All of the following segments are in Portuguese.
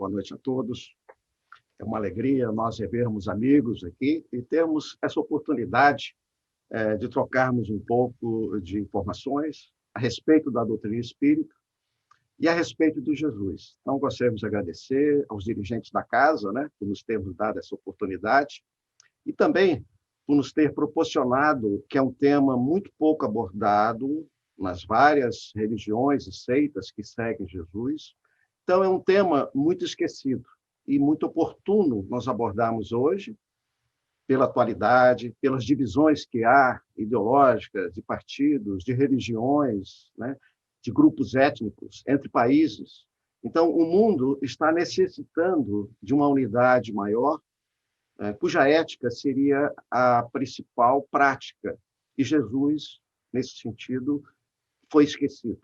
boa noite a todos. É uma alegria nós revermos amigos aqui e termos essa oportunidade de trocarmos um pouco de informações a respeito da doutrina espírita e a respeito de Jesus. Então, gostaríamos de agradecer aos dirigentes da casa, né, por nos termos dado essa oportunidade e também por nos ter proporcionado, que é um tema muito pouco abordado nas várias religiões e seitas que seguem Jesus. Então, é um tema muito esquecido e muito oportuno nós abordarmos hoje, pela atualidade, pelas divisões que há ideológicas, de partidos, de religiões, né, de grupos étnicos, entre países. Então, o mundo está necessitando de uma unidade maior, cuja ética seria a principal prática. E Jesus, nesse sentido, foi esquecido.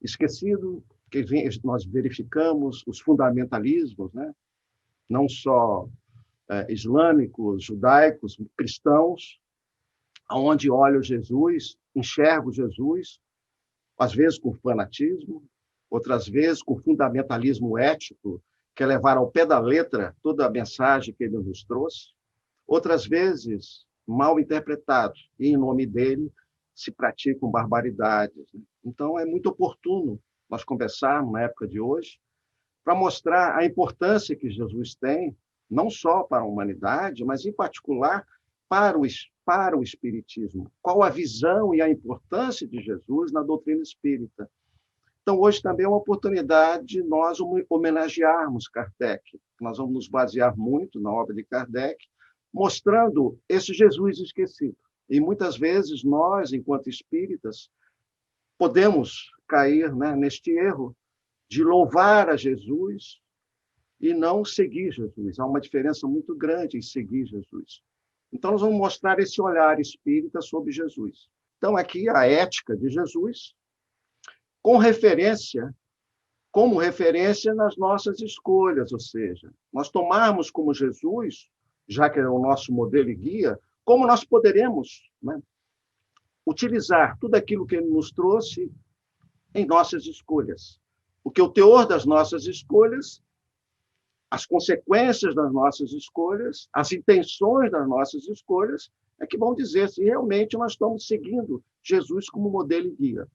Esquecido que nós verificamos os fundamentalismos, né? Não só islâmicos, judaicos, cristãos, onde olham Jesus, enxergam Jesus, às vezes com fanatismo, outras vezes com fundamentalismo ético, que é levar ao pé da letra toda a mensagem que ele nos trouxe, outras vezes mal interpretados, e em nome dele se praticam barbaridades. Então, é muito oportuno nós conversarmos na época de hoje para mostrar a importância que Jesus tem, não só para a humanidade, mas, em particular, para o Espiritismo. Qual a visão e a importância de Jesus na doutrina espírita? Então, hoje também é uma oportunidade de nós homenagearmos Kardec. Nós vamos nos basear muito na obra de Kardec, mostrando esse Jesus esquecido. E, muitas vezes, nós, enquanto espíritas, podemos cair, né, neste erro de louvar a Jesus e não seguir Jesus. Há uma diferença muito grande em seguir Jesus. Então, nós vamos mostrar esse olhar espírita sobre Jesus. Então, aqui a ética de Jesus, como referência nas nossas escolhas, ou seja, nós tomarmos como Jesus, já que é o nosso modelo e guia, como nós poderemos, né, utilizar tudo aquilo que ele nos trouxe em nossas escolhas. Porque o teor das nossas escolhas, as consequências das nossas escolhas, as intenções das nossas escolhas, é que vão dizer se realmente nós estamos seguindo Jesus como modelo e guia.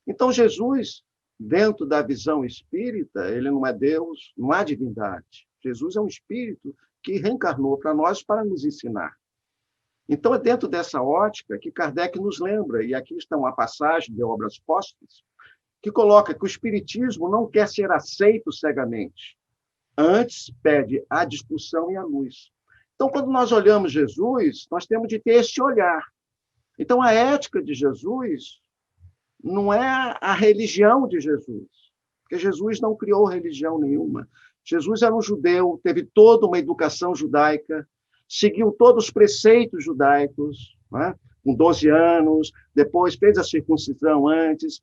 Então, Jesus, dentro da visão espírita, ele não é Deus, não há divindade. Jesus é um espírito que reencarnou para nós para nos ensinar. Então, é dentro dessa ótica que Kardec nos lembra, e aqui está uma passagem de Obras Póstumas, que coloca que o espiritismo não quer ser aceito cegamente, antes pede a discussão e a luz. Então, quando nós olhamos Jesus, nós temos de ter esse olhar. Então, a ética de Jesus não é a religião de Jesus, porque Jesus não criou religião nenhuma. Jesus era um judeu, teve toda uma educação judaica, seguiu todos os preceitos judaicos, né? Com 12 anos, depois fez a circuncisão antes,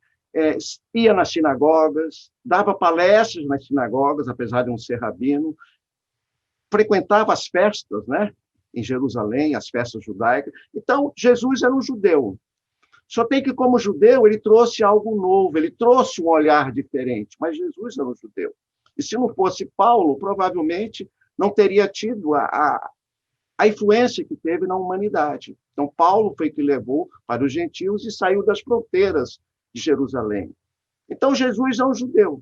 ia nas sinagogas, dava palestras nas sinagogas, apesar de não ser rabino, frequentava as festas, né, em Jerusalém, as festas judaicas. Então, Jesus era um judeu. Só tem que, como judeu, ele trouxe algo novo, ele trouxe um olhar diferente, mas Jesus era um judeu. E se não fosse Paulo, provavelmente não teria tido a influência que teve na humanidade. Então, Paulo foi que levou para os gentios e saiu das fronteiras de Jerusalém. Então, Jesus é um judeu.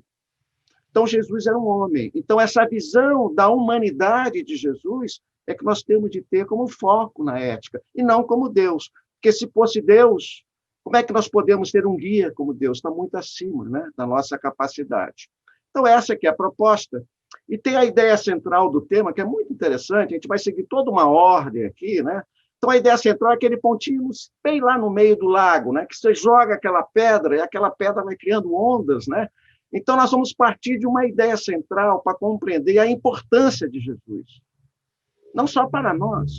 Então, Jesus era um homem. Então, essa visão da humanidade de Jesus é que nós temos de ter como foco na ética, e não como Deus. Porque se fosse Deus, como é que nós podemos ter um guia como Deus? Está muito acima, né, da nossa capacidade. Então, essa aqui é a proposta. E tem a ideia central do tema, que é muito interessante, a gente vai seguir toda uma ordem aqui, né? Então, a ideia central é aquele pontinho bem lá no meio do lago, né? Que você joga aquela pedra, e aquela pedra vai criando ondas, né? Então, nós vamos partir de uma ideia central para compreender a importância de Jesus. Não só para nós.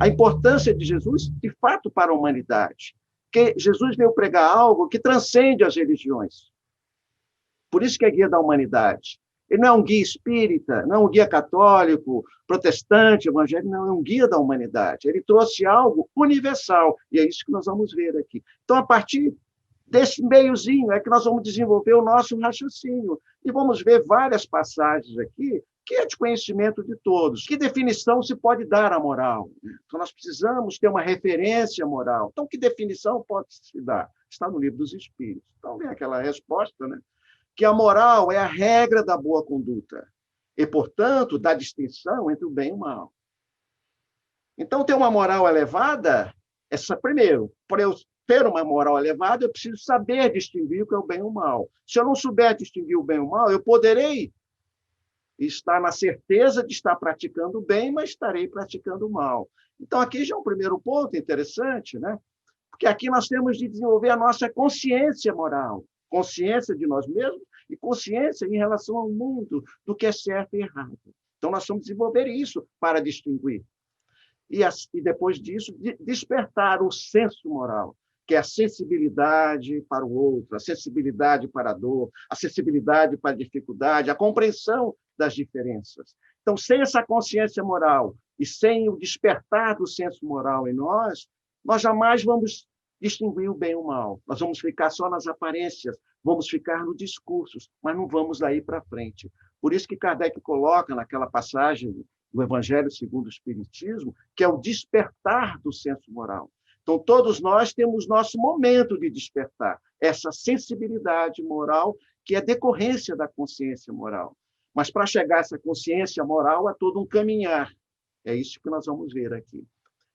A importância de Jesus, de fato, para a humanidade. Porque Jesus veio pregar algo que transcende as religiões. Por isso que é guia da humanidade. Ele não é um guia espírita, não é um guia católico, protestante, evangélico, não, é um guia da humanidade. Ele trouxe algo universal, e é isso que nós vamos ver aqui. Então, a partir Desse meiozinho é que nós vamos desenvolver o nosso raciocínio. E vamos ver várias passagens aqui que é de conhecimento de todos. Que definição se pode dar à moral? Então, nós precisamos ter uma referência moral. Então, que definição pode se dar? Está no Livro dos Espíritos. Então, vem aquela resposta, né? Que a moral é a regra da boa conduta e, portanto, da distinção entre o bem e o mal. Então, ter uma moral elevada, primeiro, para eu ter uma moral elevada, eu preciso saber distinguir o que é o bem e o mal. Se eu não souber distinguir o bem e o mal, eu poderei estar na certeza de estar praticando o bem, mas estarei praticando o mal. Então, aqui já é um primeiro ponto interessante, né? Porque aqui nós temos de desenvolver a nossa consciência moral, consciência de nós mesmos e consciência em relação ao mundo, do que é certo e errado. Então, nós vamos desenvolver isso para distinguir. E depois disso, despertar o senso moral, que é a sensibilidade para o outro, a sensibilidade para a dor, a sensibilidade para a dificuldade, a compreensão das diferenças. Então, sem essa consciência moral e sem o despertar do senso moral em nós jamais vamos distinguir o bem e o mal. Nós vamos ficar só nas aparências, vamos ficar nos discursos, mas não vamos daí para frente. Por isso que Kardec coloca naquela passagem do Evangelho segundo o Espiritismo, que é o despertar do senso moral. Então, todos nós temos nosso momento de despertar, essa sensibilidade moral que é decorrência da consciência moral. Mas, para chegar a essa consciência moral, há todo um caminhar. É isso que nós vamos ver aqui.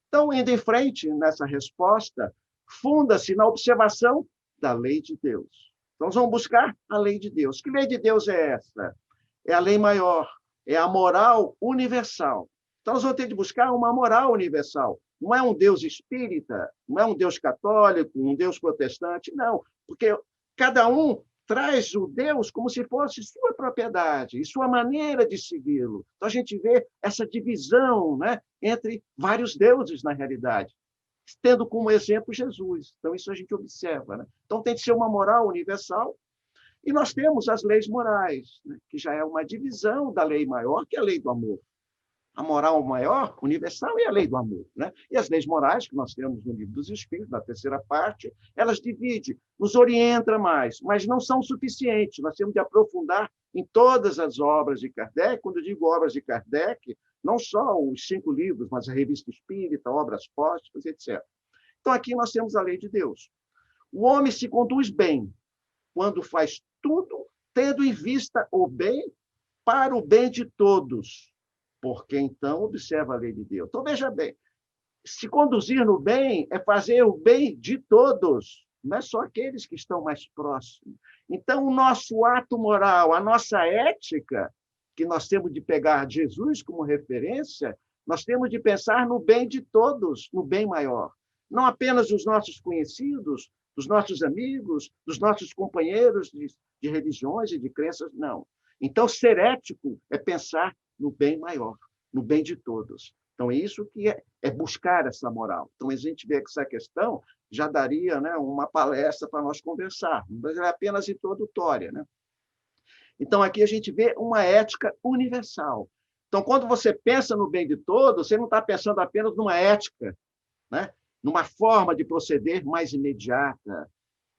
Então, indo em frente nessa resposta, funda-se na observação da lei de Deus. Então, nós vamos buscar a lei de Deus. Que lei de Deus é essa? É a lei maior, é a moral universal. Então, nós vamos ter de buscar uma moral universal. Não é um Deus espírita, não é um Deus católico, um Deus protestante, não. Porque cada um traz o Deus como se fosse sua propriedade e sua maneira de segui-lo. Então, a gente vê essa divisão, né, entre vários deuses, na realidade, tendo como exemplo Jesus. Então, isso a gente observa. Né? Então, tem de ser uma moral universal. E nós temos as leis morais, né, que já é uma divisão da lei maior, que é a lei do amor. A moral maior, universal, é a lei do amor. Né? E as leis morais, que nós temos no Livro dos Espíritos, na terceira parte, elas dividem, nos orientam mais, mas não são suficientes. Nós temos de aprofundar em todas as obras de Kardec. Quando eu digo obras de Kardec, não só os 5 livros, mas a Revista Espírita, obras póstumas, etc. Então, aqui nós temos a lei de Deus. O homem se conduz bem quando faz tudo tendo em vista o bem para o bem de todos, porque então observa a lei de Deus. Então, veja bem, se conduzir no bem é fazer o bem de todos, não é só aqueles que estão mais próximos. Então, o nosso ato moral, a nossa ética, que nós temos de pegar Jesus como referência, nós temos de pensar no bem de todos, no bem maior. Não apenas dos nossos conhecidos, dos nossos amigos, dos nossos companheiros de religiões e de crenças, não. Então, ser ético é pensar no bem maior, no bem de todos. Então, é isso que é buscar essa moral. Então, a gente vê que essa questão já daria, né, uma palestra para nós conversarmos, mas é apenas introdutória. Né? Então, aqui a gente vê uma ética universal. Então, quando você pensa no bem de todos, você não está pensando apenas numa ética, né? Numa forma de proceder mais imediata,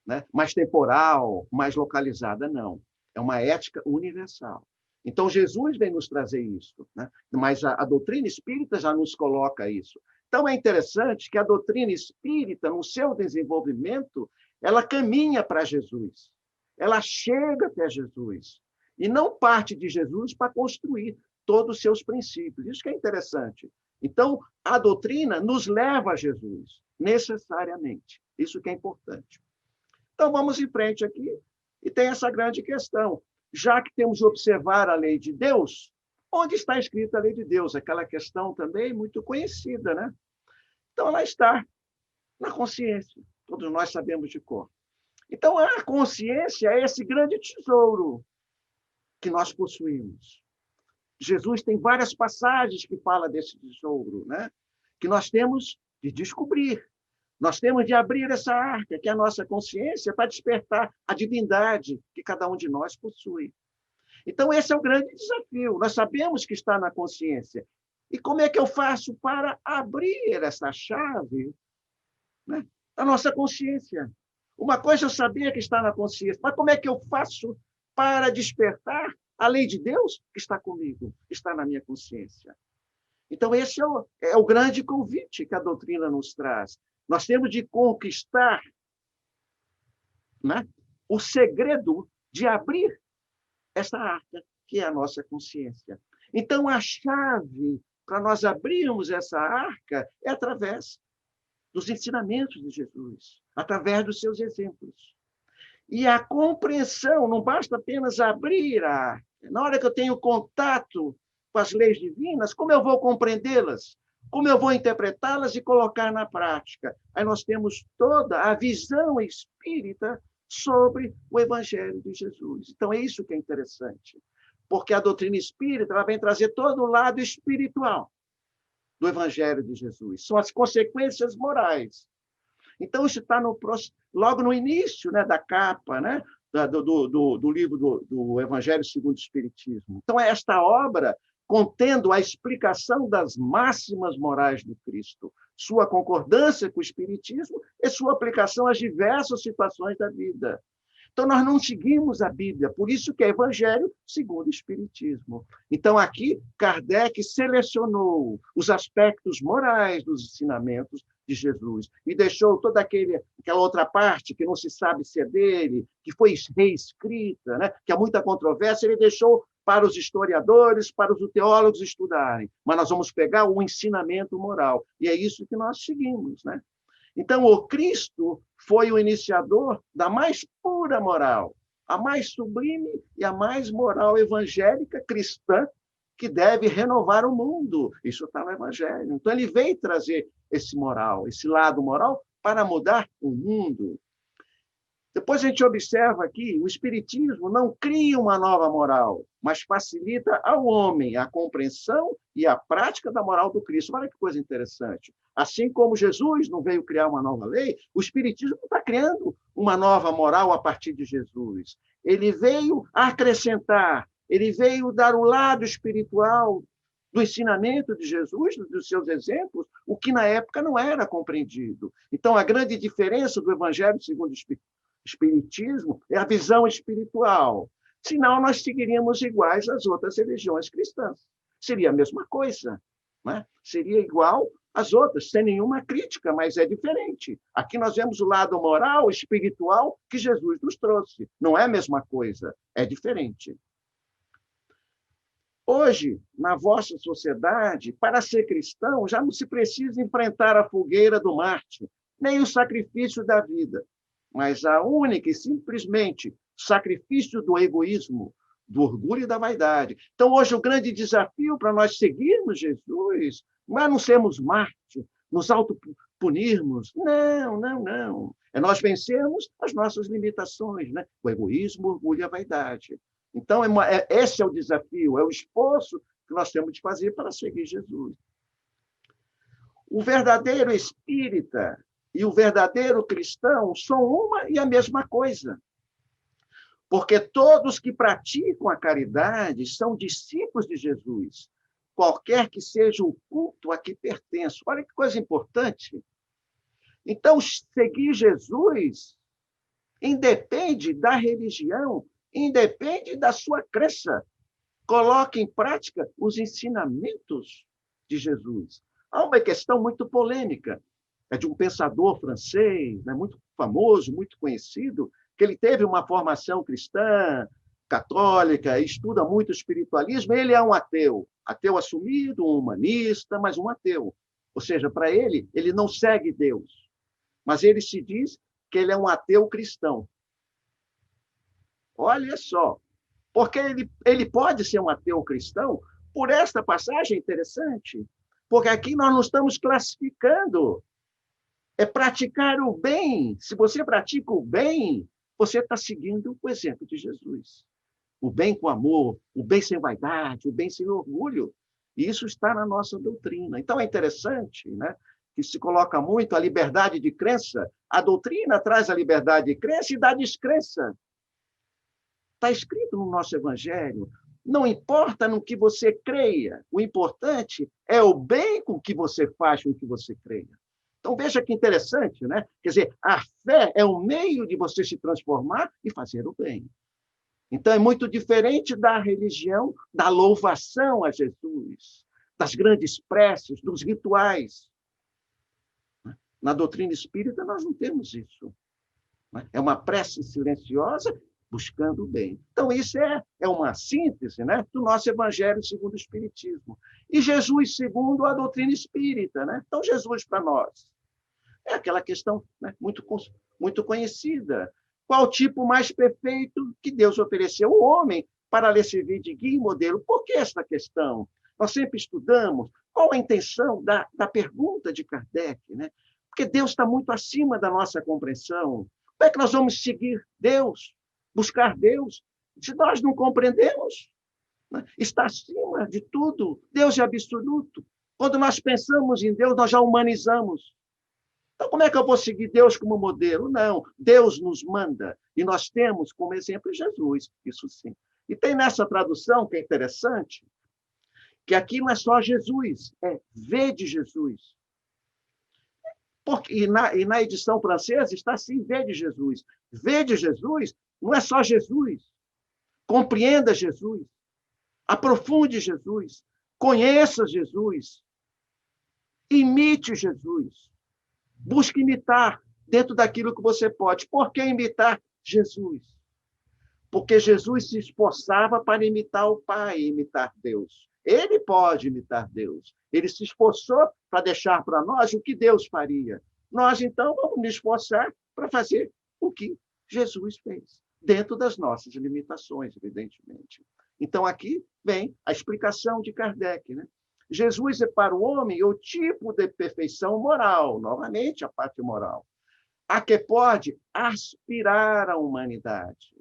né? Mais temporal, mais localizada, não. É uma ética universal. Então, Jesus vem nos trazer isso, né? Mas a doutrina espírita já nos coloca isso. Então, é interessante que a doutrina espírita, no seu desenvolvimento, ela caminha para Jesus. Ela chega até Jesus. E não parte de Jesus para construir todos os seus princípios. Isso que é interessante. Então, a doutrina nos leva a Jesus, necessariamente. Isso que é importante. Então, vamos em frente aqui. E tem essa grande questão. Já que temos de observar a lei de Deus, onde está escrita a lei de Deus? Aquela questão também muito conhecida, né? Então, ela está na consciência. Todos nós sabemos de cor. Então, a consciência é esse grande tesouro que nós possuímos. Jesus tem várias passagens que falam desse tesouro, né? Que nós temos de descobrir. Nós temos de abrir essa arca, que é a nossa consciência, para despertar a divindade que cada um de nós possui. Então, esse é o grande desafio. Nós sabemos que está na consciência. E como é que eu faço para abrir essa chave, né, da nossa consciência? Uma coisa é eu saber que está na consciência, mas como é que eu faço para despertar a lei de Deus que está comigo, está na minha consciência? Então, esse é o grande convite que a doutrina nos traz. Nós temos de conquistar, né, o segredo de abrir essa arca, que é a nossa consciência. Então, a chave para nós abrirmos essa arca é através dos ensinamentos de Jesus, através dos seus exemplos. E a compreensão, não basta apenas abrir a arca. Na hora que eu tenho contato com as leis divinas, como eu vou compreendê-las? Como eu vou interpretá-las e colocar na prática? Aí nós temos toda a visão espírita sobre o Evangelho de Jesus. Então, é isso que é interessante, porque a doutrina espírita ela vem trazer todo o lado espiritual do Evangelho de Jesus. São as consequências morais. Então, isso está logo no início, né, da capa, né, do livro do Evangelho segundo o Espiritismo. Então, é esta obra contendo a explicação das máximas morais do Cristo, sua concordância com o Espiritismo e sua aplicação às diversas situações da vida. Então, nós não seguimos a Bíblia, por isso que é Evangelho segundo o Espiritismo. Então, aqui, Kardec selecionou os aspectos morais dos ensinamentos de Jesus e deixou toda aquela outra parte que não se sabe se é dele, que foi reescrita, né? Que há muita controvérsia, ele deixou para os historiadores, para os teólogos estudarem. Mas nós vamos pegar o ensinamento moral, e é isso que nós seguimos, né? Então, o Cristo foi o iniciador da mais pura moral, a mais sublime e a mais moral evangélica cristã que deve renovar o mundo. Isso está no Evangelho. Então, ele veio trazer esse moral, esse lado moral, para mudar o mundo. Depois a gente observa aqui, o Espiritismo não cria uma nova moral, mas facilita ao homem a compreensão e a prática da moral do Cristo. Olha que coisa interessante. Assim como Jesus não veio criar uma nova lei, o Espiritismo não está criando uma nova moral a partir de Jesus. Ele veio acrescentar, ele veio dar o lado espiritual do ensinamento de Jesus, dos seus exemplos, o que na época não era compreendido. Então, a grande diferença do Evangelho segundo o Espiritismo é a visão espiritual. Senão, nós seguiríamos iguais às outras religiões cristãs. Seria a mesma coisa, né? Seria igual às outras, sem nenhuma crítica, mas é diferente. Aqui nós vemos o lado moral, espiritual, que Jesus nos trouxe. Não é a mesma coisa, é diferente. Hoje, na vossa sociedade, para ser cristão, já não se precisa enfrentar a fogueira do Marte, nem o sacrifício da vida, mas a única e simplesmente sacrifício do egoísmo, do orgulho e da vaidade. Então, hoje, o grande desafio para nós seguirmos Jesus não é não sermos mártires, nos autopunirmos. Não, não, não. É nós vencermos as nossas limitações, né? O egoísmo, o orgulho e a vaidade. Então, esse é o desafio, é o esforço que nós temos de fazer para seguir Jesus. O verdadeiro espírita e o verdadeiro cristão são uma e a mesma coisa. Porque todos que praticam a caridade são discípulos de Jesus, qualquer que seja o culto a que pertenço. Olha que coisa importante. Então, seguir Jesus independe da religião, independe da sua crença. Coloque em prática os ensinamentos de Jesus. Há uma questão muito polêmica, é de um pensador francês, né, muito famoso, muito conhecido, que ele teve uma formação cristã, católica, estuda muito o espiritualismo, ele é um ateu assumido, um humanista, mas um ateu. Ou seja, para ele, ele não segue Deus, mas ele se diz que ele é um ateu cristão. Olha só, porque ele pode ser um ateu cristão por esta passagem interessante, porque aqui nós não estamos classificando, é praticar o bem. Se você pratica o bem, você está seguindo o exemplo de Jesus. O bem com amor, o bem sem vaidade, o bem sem orgulho. E isso está na nossa doutrina. Então, é interessante, né, que se coloca muito a liberdade de crença. A doutrina traz a liberdade de crença e da descrença. Está escrito no nosso Evangelho. Não importa no que você creia, o importante é o bem com que você faz com que você creia. Então, veja que interessante, né? Quer dizer, a fé é um meio de você se transformar e fazer o bem. Então, é muito diferente da religião, da louvação a Jesus, das grandes preces, dos rituais. Na doutrina espírita, nós não temos isso. É uma prece silenciosa buscando o bem. Então, isso é uma síntese, né, do nosso Evangelho segundo o Espiritismo. E Jesus segundo a doutrina espírita. Né? Então, Jesus para nós é aquela questão, né, muito conhecida. Qual o tipo mais perfeito que Deus ofereceu ao homem para lhe servir de guia e modelo? Por que esta questão? Nós sempre estudamos qual a intenção da pergunta de Kardec, né? Porque Deus está muito acima da nossa compreensão. Como é que nós vamos seguir Deus, buscar Deus, se nós não compreendemos? Né? Está acima de tudo. Deus é absoluto. Quando nós pensamos em Deus, nós já humanizamos. Então, como é que eu vou seguir Deus como modelo? Não, Deus nos manda. E nós temos como exemplo Jesus, isso sim. E tem nessa tradução, que é interessante, que aqui não é só Jesus, é vede Jesus. E na edição francesa está assim, vede Jesus. Vede Jesus não é só Jesus. Compreenda Jesus. Aprofunde Jesus. Conheça Jesus. Imite Jesus. Busque imitar dentro daquilo que você pode. Por que imitar Jesus? Porque Jesus se esforçava para imitar o Pai, imitar Deus. Ele pode imitar Deus. Ele se esforçou para deixar para nós o que Deus faria. Nós, então, vamos nos esforçar para fazer o que Jesus fez, dentro das nossas limitações, evidentemente. Então, aqui vem a explicação de Kardec, né? Jesus é para o homem o tipo de perfeição moral, novamente a parte moral, a que pode aspirar a humanidade.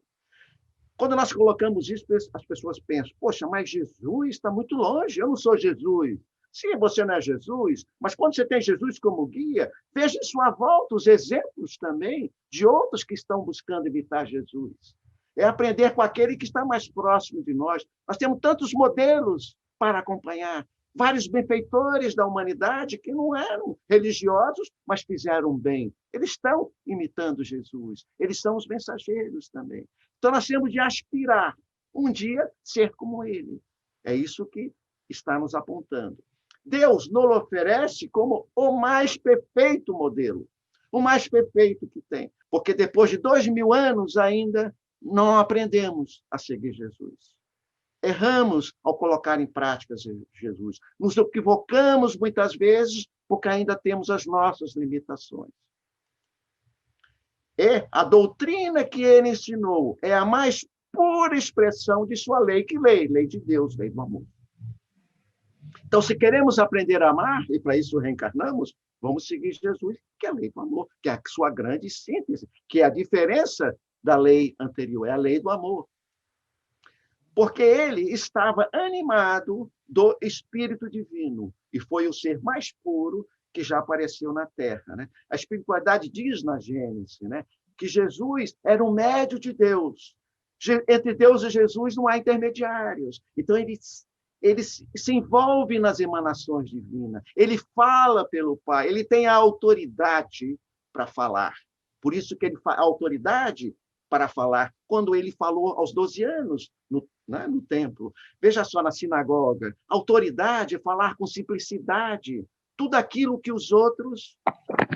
Quando nós colocamos isso, as pessoas pensam, poxa, mas Jesus está muito longe, eu não sou Jesus. Sim, você não é Jesus, mas quando você tem Jesus como guia, veja em sua volta os exemplos também de outros que estão buscando imitar Jesus. É aprender com aquele que está mais próximo de nós. Nós temos tantos modelos para acompanhar, vários benfeitores da humanidade que não eram religiosos, mas fizeram bem. Eles estão imitando Jesus. Eles são os mensageiros também. Então, nós temos de aspirar um dia ser como ele. É isso que está nos apontando. Deus nos oferece como o mais perfeito modelo, o mais perfeito que tem. Porque depois de 2000 anos ainda não aprendemos a seguir Jesus. Erramos ao colocar em prática Jesus. Nos equivocamos muitas vezes porque ainda temos as nossas limitações. E a doutrina que ele ensinou é a mais pura expressão de sua lei. Que lei? Lei de Deus, lei do amor. Então, se queremos aprender a amar, e para isso reencarnamos, vamos seguir Jesus, que é a lei do amor, que é a sua grande síntese, que é a diferença da lei anterior, é a lei do amor. Porque ele estava animado do Espírito Divino e foi o ser mais puro que já apareceu na Terra. Né? A espiritualidade diz na Gênesis, né, que Jesus era um médio de Deus. Entre Deus e Jesus não há intermediários. Então, ele se envolve nas emanações divinas. Ele fala pelo Pai. Ele tem a autoridade para falar. Por isso que a autoridade para falar, quando ele falou aos 12 anos no templo. Veja só, na sinagoga. Autoridade é falar com simplicidade. Tudo aquilo que os outros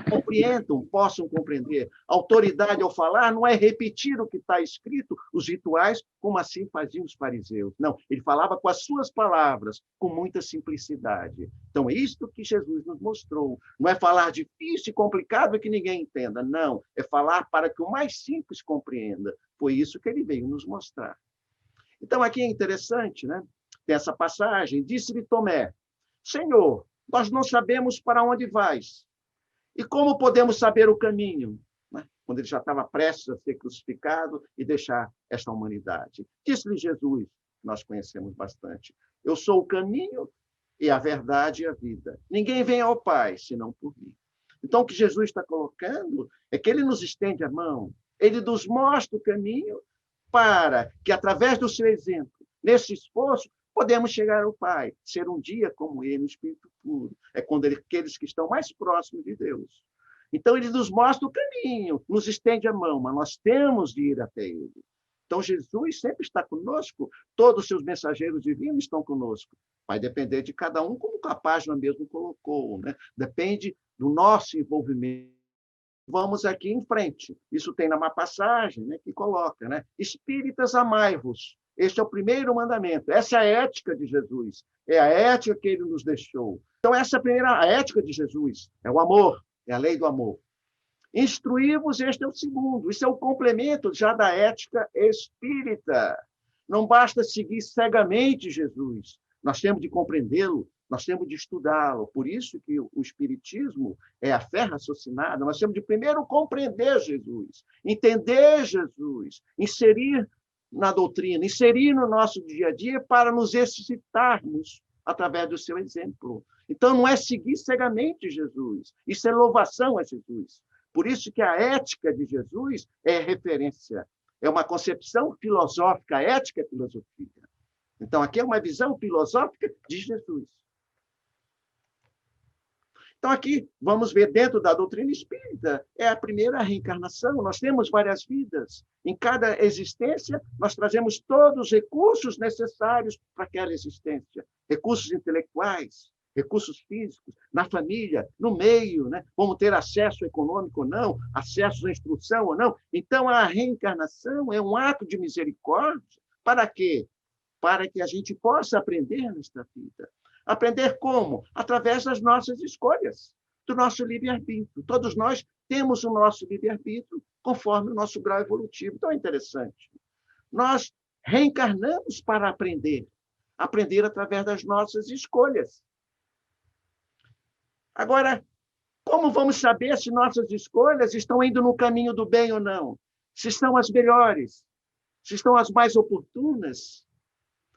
compreendam, possam compreender. Autoridade ao falar não é repetir o que está escrito, os rituais, como assim faziam os fariseus. Não, ele falava com as suas palavras, com muita simplicidade. Então, é isto que Jesus nos mostrou. Não é falar difícil e complicado que ninguém entenda. Não, é falar para que o mais simples compreenda. Foi isso que ele veio nos mostrar. Então, aqui é interessante, né? Tem essa passagem. Disse-lhe Tomé, Senhor, nós não sabemos para onde vais. E como podemos saber o caminho? Né? Quando ele já estava prestes a ser crucificado e deixar esta humanidade. Disse-lhe Jesus, nós conhecemos bastante, eu sou o caminho e a verdade e a vida. Ninguém vem ao Pai, senão por mim. Então, o que Jesus está colocando é que ele nos estende a mão, ele nos mostra o caminho para que, através do seu exemplo, nesse esforço, podemos chegar ao Pai, ser um dia como Ele, no Espírito puro. É quando aqueles que estão mais próximos de Deus. Então, Ele nos mostra o caminho, nos estende a mão, mas nós temos de ir até Ele. Então, Jesus sempre está conosco, todos os seus mensageiros divinos estão conosco. Vai depender de cada um, como a página mesmo colocou, né? Depende do nosso envolvimento. Vamos aqui em frente. Isso tem numa passagem, né, que coloca, né? Espíritas, amai-vos. Este é o primeiro mandamento. Essa é a ética de Jesus. É a ética que ele nos deixou. Então, essa é a ética de Jesus. É o amor, é a lei do amor. Instruí-vos, este é o segundo. Isso é o complemento já da ética espírita. Não basta seguir cegamente Jesus. Nós temos de compreendê-lo, nós temos de estudá-lo. Por isso que o Espiritismo é a fé raciocinada. Nós temos de primeiro compreender Jesus, entender Jesus, inserir na doutrina, inserir no nosso dia a dia para nos exercitarmos através do seu exemplo. Então, não é seguir cegamente Jesus. Isso é louvação a Jesus. Por isso que a ética de Jesus é referência. É uma concepção filosófica, ética é filosofia. Então, aqui é uma visão filosófica de Jesus. Então, aqui, vamos ver dentro da doutrina espírita, é a primeira reencarnação. Nós temos várias vidas. Em cada existência, nós trazemos todos os recursos necessários para aquela existência. Recursos intelectuais, recursos físicos, na família, no meio, né? Vamos ter acesso econômico ou não, acesso à instrução ou não. Então, a reencarnação é um ato de misericórdia. Para quê? Para que a gente possa aprender nesta vida. Aprender como? Através das nossas escolhas, do nosso livre-arbítrio. Todos nós temos o nosso livre-arbítrio conforme o nosso grau evolutivo. Então, é interessante. Nós reencarnamos para aprender. Aprender através das nossas escolhas. Agora, como vamos saber se nossas escolhas estão indo no caminho do bem ou não? Se são as melhores? Se estão as mais oportunas?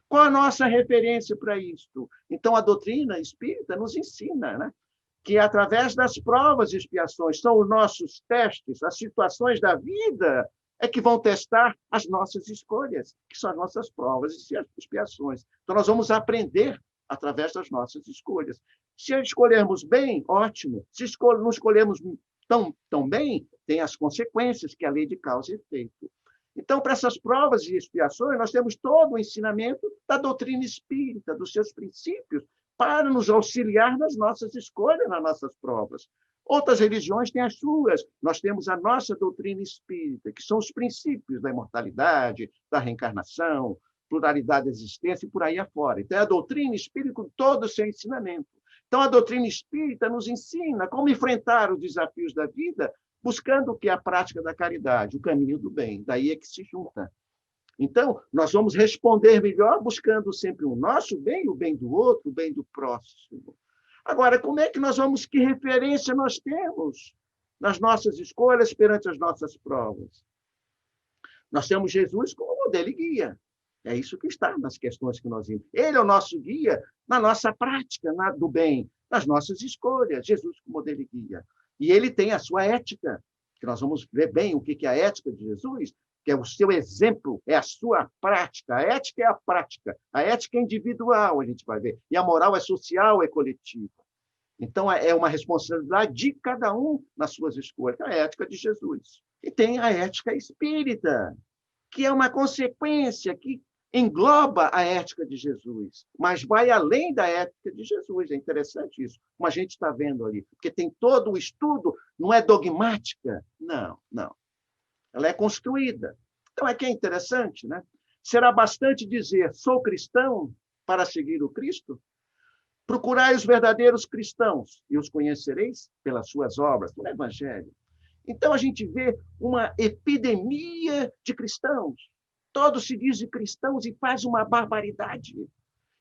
Qual a nossa referência para isto? Então, a doutrina espírita nos ensina, né, que, através das provas e expiações, são os nossos testes, as situações da vida, é que vão testar as nossas escolhas, que são as nossas provas e expiações. Então, nós vamos aprender através das nossas escolhas. Se escolhermos bem, ótimo. Se não escolhermos tão bem, tem as consequências, que é a lei de causa e efeito. Então, para essas provas e expiações, nós temos todo o ensinamento da doutrina espírita, dos seus princípios, para nos auxiliar nas nossas escolhas, nas nossas provas. Outras religiões têm as suas. Nós temos a nossa doutrina espírita, que são os princípios da imortalidade, da reencarnação, pluralidade da existência e por aí afora. Então, é a doutrina espírita com todo o seu ensinamento. Então, a doutrina espírita nos ensina como enfrentar os desafios da vida, buscando o que é a prática da caridade, o caminho do bem. Daí é que se junta. Então, nós vamos responder melhor buscando sempre o nosso bem, o bem do outro, o bem do próximo. Agora, como é que nós vamos, que referência nós temos nas nossas escolhas perante as nossas provas? Nós temos Jesus como modelo e guia. É isso que está nas questões que nós vimos. Ele é o nosso guia na nossa prática do bem, nas nossas escolhas. Jesus como modelo e guia. E ele tem a sua ética, que nós vamos ver bem o que é a ética de Jesus, que é o seu exemplo, é a sua prática. A ética é a prática. A ética é individual, a gente vai ver. E a moral é social, é coletiva. Então, é uma responsabilidade de cada um nas suas escolhas. A ética de Jesus. E tem a ética espírita, que é uma consequência que engloba a ética de Jesus, mas vai além da ética de Jesus. É interessante isso, como a gente está vendo ali, porque tem todo o estudo, não é dogmática, não. Ela é construída. Então, aqui é interessante, né? Será bastante dizer, sou cristão para seguir o Cristo? Procurai os verdadeiros cristãos e os conhecereis pelas suas obras, no Evangelho. Então, a gente vê uma epidemia de cristãos. Todos se dizem cristãos e faz uma barbaridade.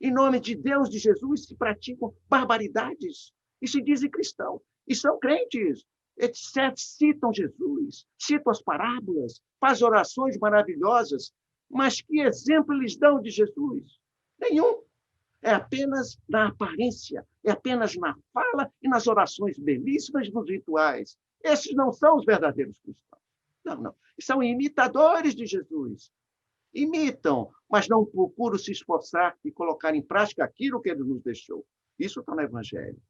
Em nome de Deus, de Jesus, se praticam barbaridades e se dizem cristãos. E são crentes, etc. Citam Jesus, citam as parábolas, fazem orações maravilhosas. Mas que exemplo eles dão de Jesus? Nenhum. É apenas na aparência, é apenas na fala e nas orações belíssimas nos rituais. Esses não são os verdadeiros cristãos. Não. São imitadores de Jesus. Imitam mas não procuro se esforçar e colocar em prática aquilo que ele nos deixou. Isso está no Evangelho.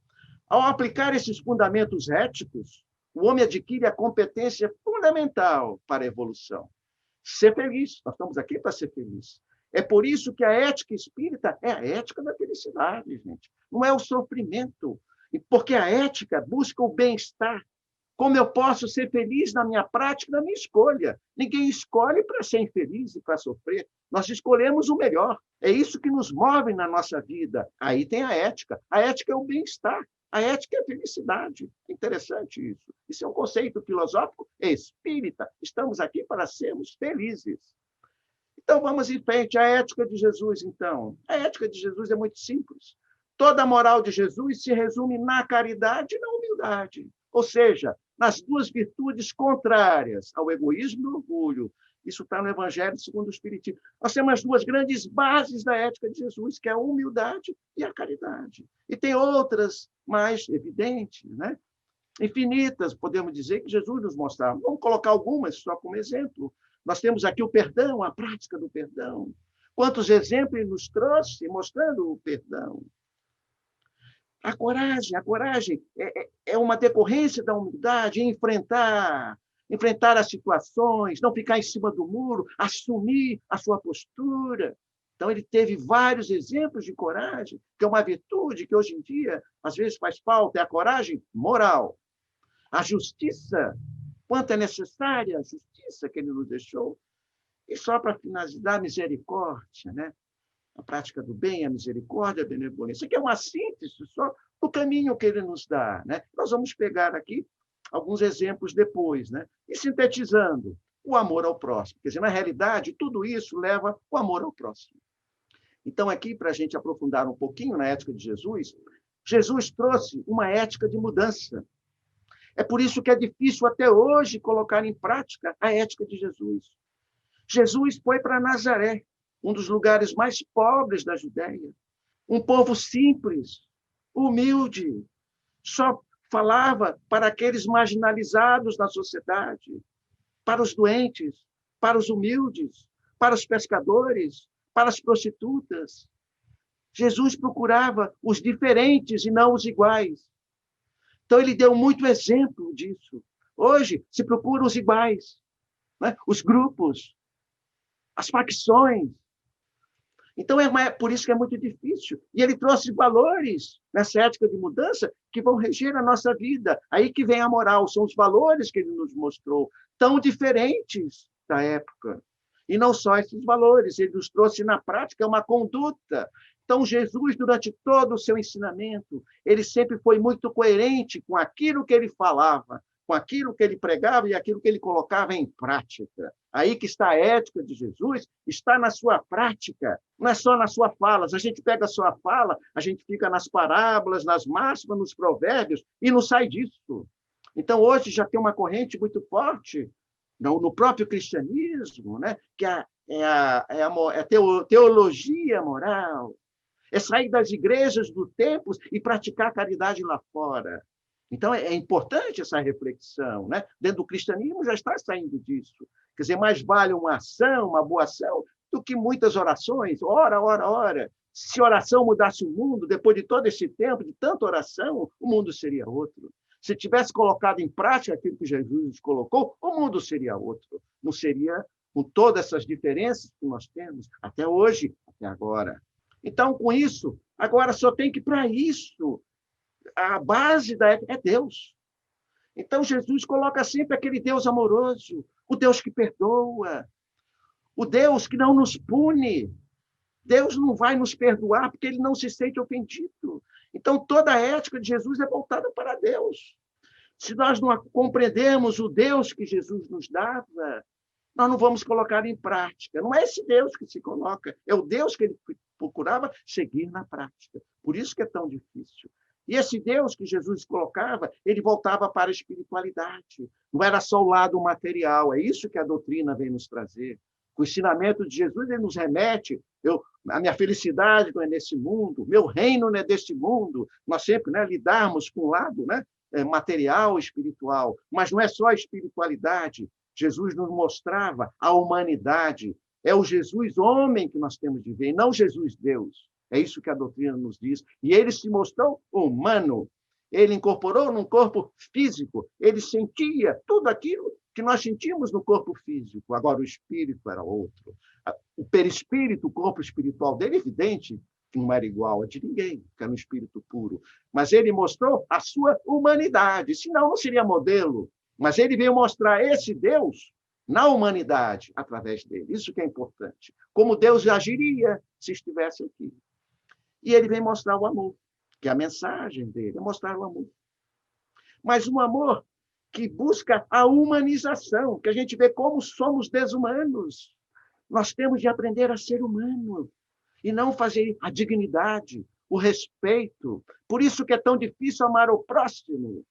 Ao aplicar esses fundamentos éticos, o homem adquire a competência fundamental para a evolução. Ser feliz. Nós estamos aqui para ser felizes. É por isso que a ética espírita é a ética da felicidade, gente. Não é o sofrimento. Porque a ética busca o bem-estar. Como eu posso ser feliz na minha prática, na minha escolha? Ninguém escolhe para ser infeliz e para sofrer. Nós escolhemos o melhor. É isso que nos move na nossa vida. Aí tem a ética. A ética é o bem-estar. A ética é a felicidade. Interessante isso. Isso é um conceito filosófico espírita. Estamos aqui para sermos felizes. Então, vamos em frente. A ética de Jesus, então. A ética de Jesus é muito simples. Toda a moral de Jesus se resume na caridade e na humildade. Ou seja, nas duas virtudes contrárias ao egoísmo e ao orgulho. Isso está no Evangelho segundo o Espiritismo. Nós temos as duas grandes bases da ética de Jesus, que é a humildade e a caridade. E tem outras mais evidentes, né? Infinitas, podemos dizer, que Jesus nos mostrava. Vamos colocar algumas só como exemplo. Nós temos aqui o perdão, a prática do perdão. Quantos exemplos ele nos trouxe mostrando o perdão. A coragem é uma decorrência da humildade, enfrentar as situações, não ficar em cima do muro, assumir a sua postura. Então, ele teve vários exemplos de coragem, que é uma virtude que hoje em dia, às vezes, faz falta, é a coragem moral. A justiça, quanto é necessária a justiça que ele nos deixou. E só para finalizar, a misericórdia, né? A prática do bem, a misericórdia, a benevolência. Isso aqui é uma síntese só do caminho que ele nos dá, né? Nós vamos pegar aqui alguns exemplos depois, né? E sintetizando, o amor ao próximo. Quer dizer, na realidade, tudo isso leva o amor ao próximo. Então, aqui, para a gente aprofundar um pouquinho na ética de Jesus, Jesus trouxe uma ética de mudança. É por isso que é difícil até hoje colocar em prática a ética de Jesus. Jesus foi para Nazaré, um dos lugares mais pobres da Judéia. Um povo simples, humilde, só falava para aqueles marginalizados na sociedade, para os doentes, para os humildes, para os pescadores, para as prostitutas. Jesus procurava os diferentes e não os iguais. Então, ele deu muito exemplo disso. Hoje, se procura os iguais, né? Os grupos, as facções. Então, é por isso que é muito difícil. E ele trouxe valores nessa ética de mudança que vão reger a nossa vida. Aí que vem a moral, são os valores que ele nos mostrou, tão diferentes da época. E não só esses valores, ele nos trouxe na prática uma conduta. Então, Jesus, durante todo o seu ensinamento, ele sempre foi muito coerente com aquilo que ele falava, com aquilo que ele pregava e aquilo que ele colocava em prática. Aí que está a ética de Jesus, está na sua prática, não é só nas suas falas. A gente pega a sua fala, a gente fica nas parábolas, nas máximas, nos provérbios, e não sai disso. Então, hoje já tem uma corrente muito forte no próprio cristianismo, né? Que é a teologia moral, é sair das igrejas, do templo e praticar a caridade lá fora. Então, é importante essa reflexão, né? Dentro do cristianismo já está saindo disso. Quer dizer, mais vale uma ação, uma boa ação, do que muitas orações. Ora. Se oração mudasse o mundo, depois de todo esse tempo, de tanta oração, o mundo seria outro. Se tivesse colocado em prática aquilo que Jesus colocou, o mundo seria outro. Não seria com todas essas diferenças que nós temos até hoje, até agora. Então, com isso, agora só tem que, para isso, a base da ética é Deus. Então, Jesus coloca sempre aquele Deus amoroso, o Deus que perdoa, o Deus que não nos pune. Deus não vai nos perdoar porque ele não se sente ofendido. Então, toda a ética de Jesus é voltada para Deus. Se nós não compreendemos o Deus que Jesus nos dava, nós não vamos colocar em prática. Não é esse Deus que se coloca, é o Deus que ele procurava seguir na prática. Por isso que é tão difícil. E esse Deus que Jesus colocava, ele voltava para a espiritualidade. Não era só o lado material. É isso que a doutrina vem nos trazer. O ensinamento de Jesus, ele nos remete, a minha felicidade não é nesse mundo, meu reino não é deste mundo. Nós sempre, né, lidarmos com o lado, né, material, espiritual. Mas não é só a espiritualidade. Jesus nos mostrava a humanidade. É o Jesus homem que nós temos de ver, e não Jesus Deus. É isso que a doutrina nos diz. E ele se mostrou humano. Ele incorporou num corpo físico. Ele sentia tudo aquilo que nós sentimos no corpo físico. Agora, o espírito era outro. O perispírito, o corpo espiritual dele, evidente que não era igual a de ninguém, que era um espírito puro. Mas ele mostrou a sua humanidade. Senão, não seria modelo. Mas ele veio mostrar esse Deus na humanidade, através dele. Isso que é importante. Como Deus agiria se estivesse aqui. E ele vem mostrar o amor, que é a mensagem dele, é mostrar o amor. Mas um amor que busca a humanização, que a gente vê como somos desumanos. Nós temos de aprender a ser humano e não fazer a dignidade, o respeito. Por isso que é tão difícil amar o próximo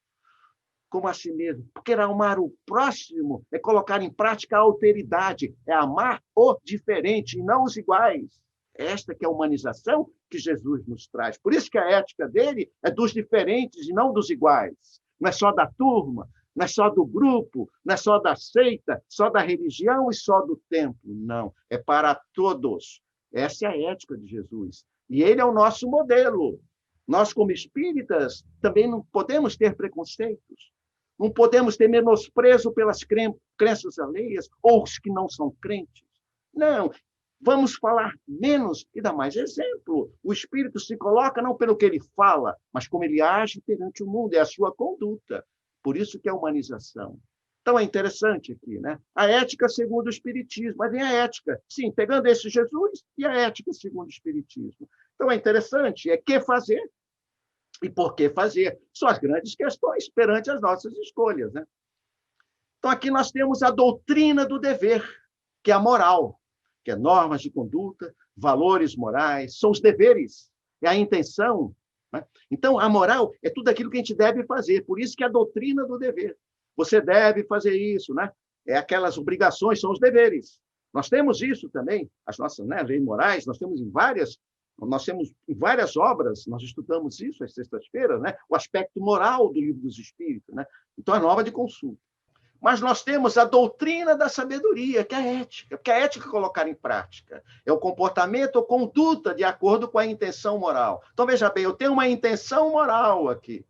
como a si mesmo. Porque amar o próximo é colocar em prática a alteridade, é amar o diferente e não os iguais. Esta que é a humanização que Jesus nos traz. Por isso que a ética dele é dos diferentes e não dos iguais. Não é só da turma, não é só do grupo, não é só da seita, só da religião e só do templo. Não, é para todos. Essa é a ética de Jesus. E ele é o nosso modelo. Nós, como espíritas, também não podemos ter preconceitos. Não podemos ter menosprezo pelas crenças alheias ou os que não são crentes. Não, vamos falar menos e dar mais exemplo. O espírito se coloca não pelo que ele fala, mas como ele age perante o mundo, é a sua conduta. Por isso que é a humanização. Então, é interessante aqui, né? A ética segundo o Espiritismo. Mas vem a ética, sim, pegando esse Jesus e a ética segundo o Espiritismo. Então, é interessante, é que fazer e por que fazer. São as grandes questões perante as nossas escolhas, né? Então, aqui nós temos a doutrina do dever, que é a moral, que é normas de conduta, valores morais, são os deveres, é a intenção. Né? Então, a moral é tudo aquilo que a gente deve fazer, por isso que é a doutrina do dever. Você deve fazer isso, né? É aquelas obrigações, são os deveres. Nós temos isso também, as nossas, né, leis morais, nós temos em várias obras, nós estudamos isso às sextas-feiras, né? O aspecto moral do Livro dos Espíritos, né? Então, é nova de consulta. Mas nós temos a doutrina da sabedoria, que é a ética, porque a ética é colocar em prática. É o comportamento ou conduta de acordo com a intenção moral. Então, veja bem, eu tenho uma intenção moral aqui.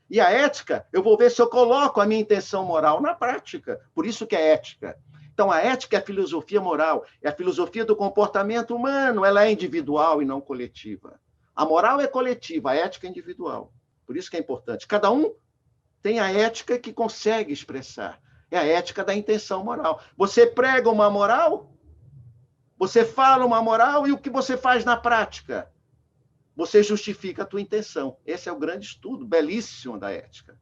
E a ética, eu vou ver se eu coloco a minha intenção moral na prática. Por isso que é ética. Então, a ética é a filosofia moral, é a filosofia do comportamento humano, ela é individual e não coletiva. A moral é coletiva, a ética é individual. Por isso que é importante. Cada um tem a ética que consegue expressar. É a ética da intenção moral. Você prega uma moral, você fala uma moral, e o que você faz na prática? Você justifica a tua intenção. Esse é o grande estudo, belíssimo da ética.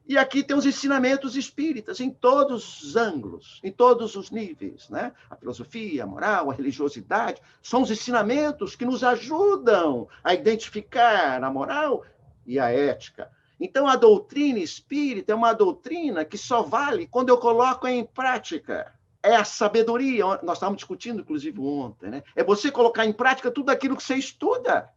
E aqui tem os ensinamentos espíritas, em todos os ângulos, em todos os níveis. Né? A filosofia, a moral, a religiosidade, são os ensinamentos que nos ajudam a identificar a moral e a ética. Então, a doutrina espírita é uma doutrina que só vale quando eu coloco em prática. É a sabedoria, nós estávamos discutindo, inclusive, ontem, né? É você colocar em prática tudo aquilo que você estuda.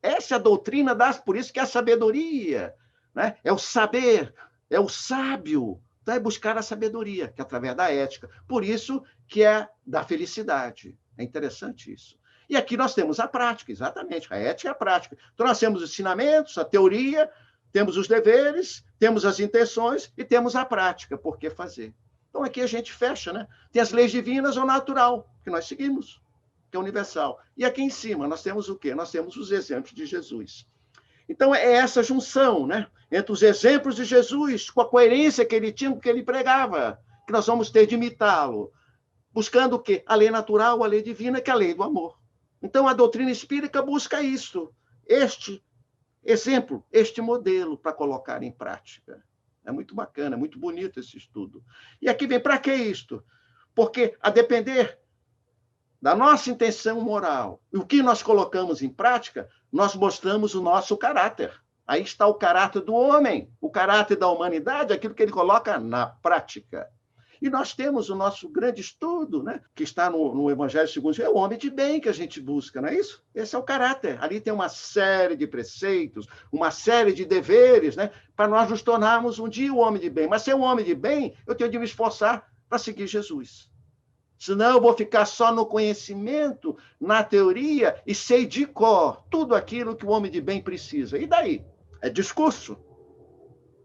Essa é a doutrina, por isso que é a sabedoria. Né? É o saber, é o sábio. Então, é buscar a sabedoria, que é através da ética. Por isso que é da felicidade. É interessante isso. E aqui nós temos a prática, exatamente. A ética é a prática. Então, nós temos os ensinamentos, a teoria, temos os deveres, temos as intenções e temos a prática, por que fazer. Então, aqui a gente fecha, né? Tem as leis divinas ou natural, que nós seguimos, que é universal. E aqui em cima, nós temos o quê? Nós temos os exemplos de Jesus. Então, é essa junção, né? Entre os exemplos de Jesus, com a coerência que ele tinha, com o que ele pregava, que nós vamos ter de imitá-lo. Buscando o quê? A lei natural, a lei divina, que é a lei do amor. Então, a doutrina espírita busca isso. Este exemplo, este modelo para colocar em prática. É muito bacana, é muito bonito esse estudo. E aqui vem, para que isto? Porque, a depender da nossa intenção moral e o que nós colocamos em prática, nós mostramos o nosso caráter. Aí está o caráter do homem, o caráter da humanidade, aquilo que ele coloca na prática. E nós temos o nosso grande estudo, né, que está no Evangelho segundo o é o homem de bem que a gente busca, não é isso? Esse é o caráter. Ali tem uma série de preceitos, uma série de deveres, né, para nós nos tornarmos um dia o homem de bem. Mas ser um homem de bem, eu tenho de me esforçar para seguir Jesus. Senão eu vou ficar só no conhecimento, na teoria, e sei de cor tudo aquilo que o homem de bem precisa. E daí? É discurso.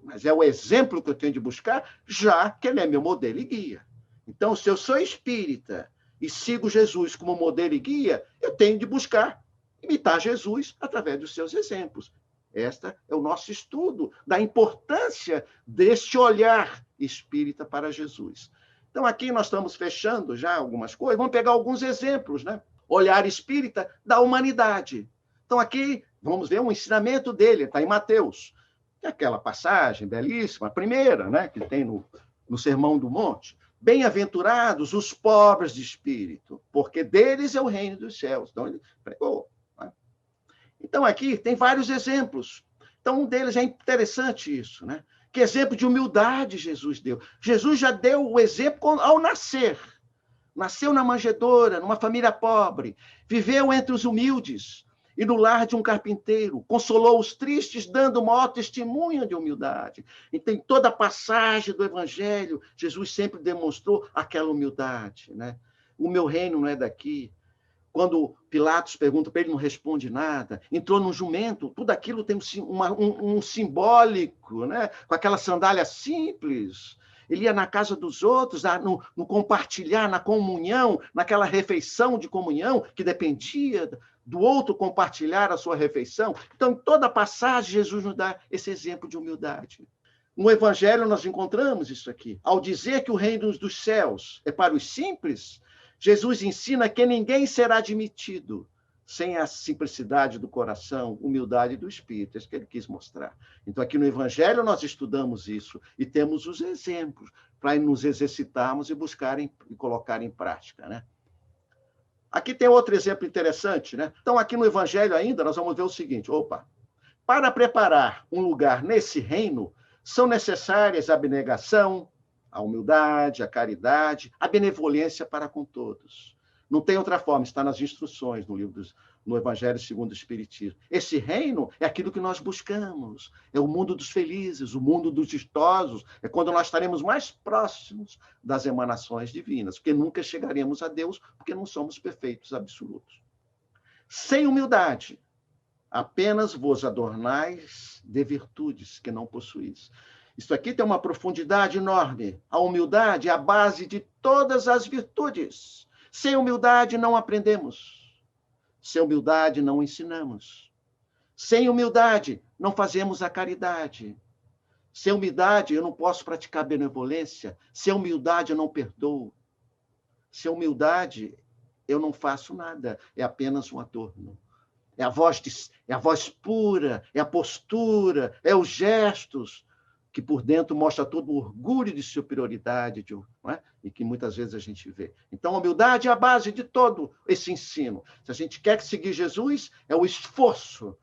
Mas é o exemplo que eu tenho de buscar, já que ele é meu modelo e guia. Então, se eu sou espírita e sigo Jesus como modelo e guia, eu tenho de buscar imitar Jesus através dos seus exemplos. Este é o nosso estudo da importância deste olhar espírita para Jesus. Então, aqui nós estamos fechando já algumas coisas. Vamos pegar alguns exemplos, né? Olhar espírita da humanidade. Então, aqui, vamos ver um ensinamento dele, está em Mateus. É aquela passagem belíssima, a primeira, né? Que tem no Sermão do Monte. Bem-aventurados os pobres de espírito, porque deles é o reino dos céus. Então, ele pregou. Né? Então, aqui tem vários exemplos. Então, um deles é interessante isso, né? Que exemplo de humildade Jesus deu. Jesus já deu o exemplo ao nascer. Nasceu na manjedoura, numa família pobre, viveu entre os humildes e no lar de um carpinteiro, consolou os tristes, dando maior testemunho de humildade. Então, em toda a passagem do Evangelho, Jesus sempre demonstrou aquela humildade, né? O meu reino não é daqui. Quando Pilatos pergunta para ele, não responde nada. Entrou num jumento, tudo aquilo tem um simbólico, né? Com aquela sandália simples. Ele ia na casa dos outros, no compartilhar, na comunhão, naquela refeição de comunhão, que dependia do outro compartilhar a sua refeição. Então, em toda a passagem, Jesus nos dá esse exemplo de humildade. No Evangelho, nós encontramos isso aqui. Ao dizer que o reino dos céus é para os simples, Jesus ensina que ninguém será admitido sem a simplicidade do coração, humildade do espírito. É isso que ele quis mostrar. Então, aqui no Evangelho, nós estudamos isso e temos os exemplos para nos exercitarmos e buscarem e colocar em prática, né? Aqui tem outro exemplo interessante, né? Então, aqui no Evangelho ainda, nós vamos ver o seguinte. Para preparar um lugar nesse reino, são necessárias a abnegação, a humildade, a caridade, a benevolência para com todos. Não tem outra forma, está nas instruções no Evangelho segundo o Espiritismo. Esse reino é aquilo que nós buscamos, é o mundo dos felizes, o mundo dos distosos, é quando nós estaremos mais próximos das emanações divinas, porque nunca chegaremos a Deus, porque não somos perfeitos absolutos. Sem humildade, apenas vos adornais de virtudes que não possuís. Isso aqui tem uma profundidade enorme. A humildade é a base de todas as virtudes. Sem humildade não aprendemos. Sem humildade não ensinamos. Sem humildade não fazemos a caridade. Sem humildade eu não posso praticar benevolência. Sem humildade eu não perdoo. Sem humildade eu não faço nada. É apenas um adorno. É a voz pura, é a postura, é os gestos, que por dentro mostra todo o orgulho de superioridade, não é? E que muitas vezes a gente vê. Então, a humildade é a base de todo esse ensino. Se a gente quer seguir Jesus, é o esforço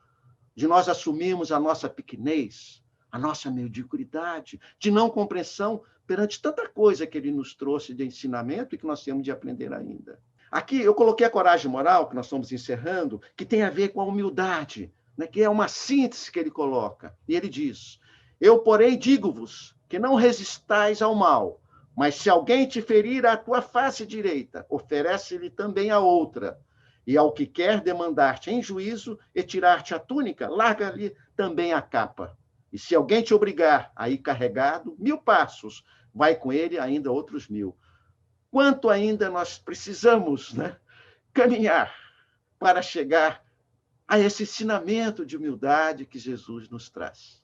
de nós assumirmos a nossa pequenez, a nossa mediocridade, de não compreensão perante tanta coisa que ele nos trouxe de ensinamento e que nós temos de aprender ainda. Aqui eu coloquei a coragem moral, que nós estamos encerrando, que tem a ver com a humildade, né? Que é uma síntese que ele coloca. E ele diz: eu, porém, digo-vos que não resistais ao mal, mas se alguém te ferir a tua face direita, oferece-lhe também a outra. E ao que quer demandar-te em juízo e tirar-te a túnica, larga-lhe também a capa. E se alguém te obrigar a ir carregado 1000 passos, vai com ele ainda outros 1000. Quanto ainda nós precisamos, né, caminhar para chegar a esse ensinamento de humildade que Jesus nos traz.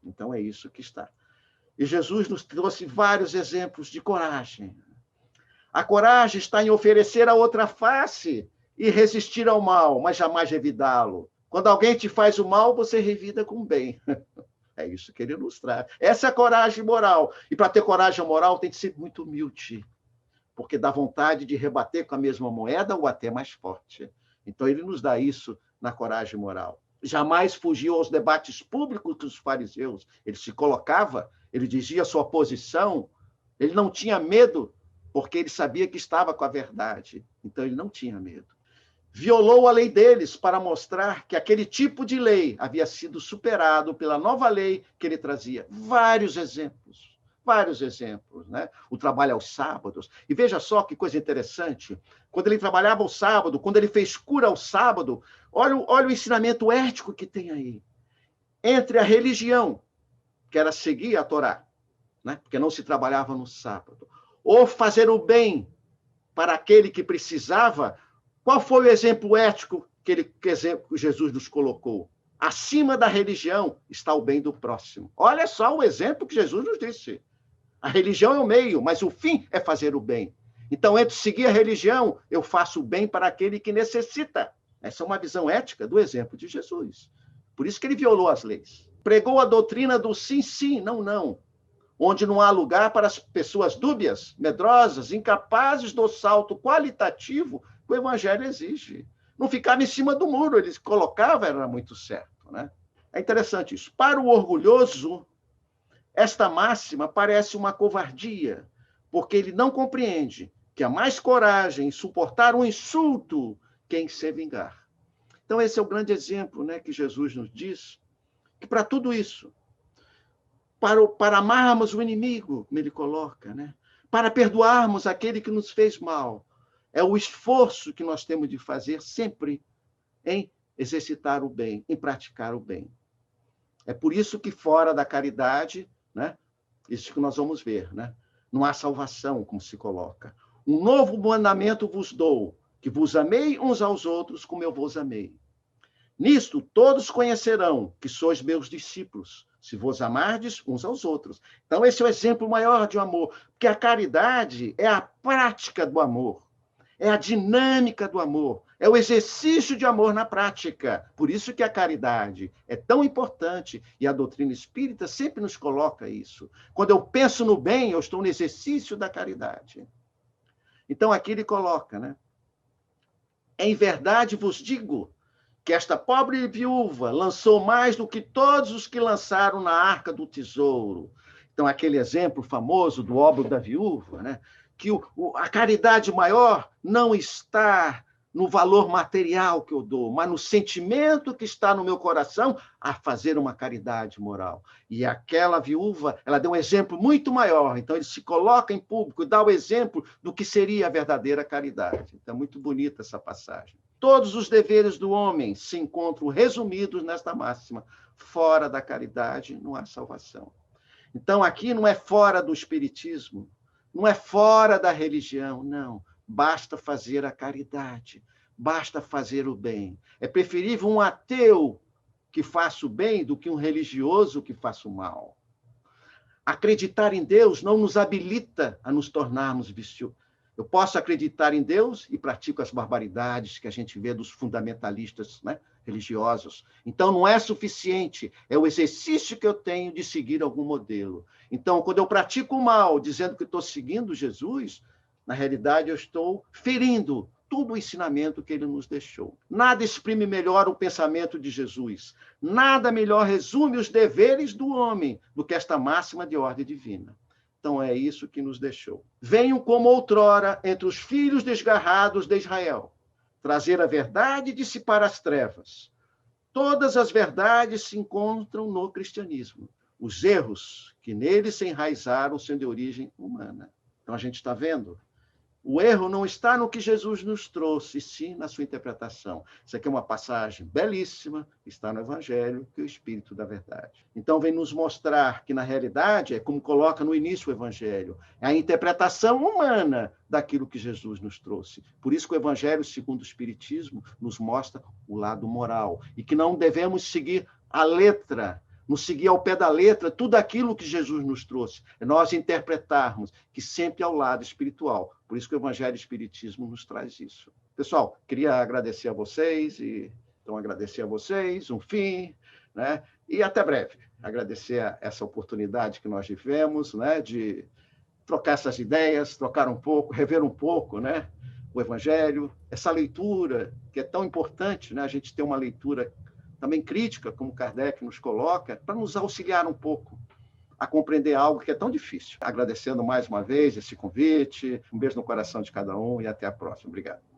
Então, é isso que está. E Jesus nos trouxe vários exemplos de coragem. A coragem está em oferecer a outra face e resistir ao mal, mas jamais revidá-lo. Quando alguém te faz o mal, você revida com o bem. É isso que ele nos traz. Essa é a coragem moral. E para ter coragem moral, tem que ser muito humilde, porque dá vontade de rebater com a mesma moeda ou até mais forte. Então, ele nos dá isso na coragem moral. Jamais fugiu aos debates públicos dos fariseus. Ele se colocava, ele dizia a sua posição, ele não tinha medo, porque ele sabia que estava com a verdade. Então, ele não tinha medo. Violou a lei deles para mostrar que aquele tipo de lei havia sido superado pela nova lei que ele trazia. Vários exemplos. vários exemplos, né? O trabalho aos sábados. E veja só que coisa interessante. Quando ele trabalhava ao sábado, quando ele fez cura ao sábado, olha o ensinamento ético que tem aí. Entre a religião, que era seguir a Torá, né? Porque não se trabalhava no sábado, ou fazer o bem para aquele que precisava, qual foi o exemplo ético que Jesus nos colocou? Acima da religião está o bem do próximo. Olha só o exemplo que Jesus nos disse. A religião é o meio, mas o fim é fazer o bem. Então, entre seguir a religião, eu faço o bem para aquele que necessita. Essa é uma visão ética do exemplo de Jesus. Por isso que ele violou as leis. Pregou a doutrina do sim, sim, não, não. Onde não há lugar para as pessoas dúbias, medrosas, incapazes do salto qualitativo que o evangelho exige. Não ficava em cima do muro, ele colocava, era muito certo, né? É interessante isso. Para o orgulhoso, esta máxima parece uma covardia, porque ele não compreende que há mais coragem em suportar um insulto que em se vingar. Então, esse é o grande exemplo, né, que Jesus nos diz, que para tudo isso, para amarmos o inimigo, como ele coloca, né, para perdoarmos aquele que nos fez mal, é o esforço que nós temos de fazer sempre em exercitar o bem, em praticar o bem. É por isso que fora da caridade, né, isso que nós vamos ver, né, não há salvação, como se coloca. Um novo mandamento vos dou, que vos amei uns aos outros como eu vos amei. Nisto todos conhecerão que sois meus discípulos, se vos amardes uns aos outros. Então esse é o exemplo maior de amor, porque a caridade é a prática do amor, é a dinâmica do amor, é o exercício de amor na prática. Por isso que a caridade é tão importante e a doutrina espírita sempre nos coloca isso. Quando eu penso no bem, eu estou no exercício da caridade. Então aqui ele coloca, né? Em verdade vos digo que esta pobre viúva lançou mais do que todos os que lançaram na arca do tesouro. Então, aquele exemplo famoso do óbolo da viúva, né? Que a caridade maior não está no valor material que eu dou, mas no sentimento que está no meu coração a fazer uma caridade moral. E aquela viúva, ela deu um exemplo muito maior. Então, ele se coloca em público e dá o exemplo do que seria a verdadeira caridade. Então, é muito bonita essa passagem. Todos os deveres do homem se encontram resumidos nesta máxima. Fora da caridade não há salvação. Então, aqui não é fora do espiritismo, não é fora da religião, não. Basta fazer a caridade, basta fazer o bem. É preferível um ateu que faça o bem do que um religioso que faça o mal. Acreditar em Deus não nos habilita a nos tornarmos viciosos. Eu posso acreditar em Deus e pratico as barbaridades que a gente vê dos fundamentalistas, né, religiosos. Então, não é suficiente. É o exercício que eu tenho de seguir algum modelo. Então, quando eu pratico o mal, dizendo que estou seguindo Jesus, na realidade, eu estou ferindo todo o ensinamento que ele nos deixou. Nada exprime melhor o pensamento de Jesus. Nada melhor resume os deveres do homem do que esta máxima de ordem divina. Então, é isso que nos deixou. Venham como outrora entre os filhos desgarrados de Israel, trazer a verdade e dissipar as trevas. Todas as verdades se encontram no cristianismo. Os erros que nele se enraizaram são de origem humana. Então, a gente está vendo? O erro não está no que Jesus nos trouxe, sim na sua interpretação. Isso aqui é uma passagem belíssima, está no Evangelho, que é o Espírito da Verdade. Então, vem nos mostrar que, na realidade, é como coloca no início o Evangelho, é a interpretação humana daquilo que Jesus nos trouxe. Por isso que o Evangelho, segundo o Espiritismo, nos mostra o lado moral, e que não devemos seguir a letra, nos seguir ao pé da letra tudo aquilo que Jesus nos trouxe. É nós interpretarmos que sempre é ao lado espiritual. Por isso que o Evangelho e o Espiritismo nos traz isso. Pessoal, queria agradecer a vocês, um fim, né? E até breve. Agradecer essa oportunidade que nós tivemos, né? De trocar essas ideias, trocar um pouco, rever um pouco, né? O Evangelho, essa leitura que é tão importante, né? A gente ter uma leitura também crítica, como Kardec nos coloca, para nos auxiliar um pouco a compreender algo que é tão difícil. Agradecendo mais uma vez esse convite, um beijo no coração de cada um e até a próxima. Obrigado.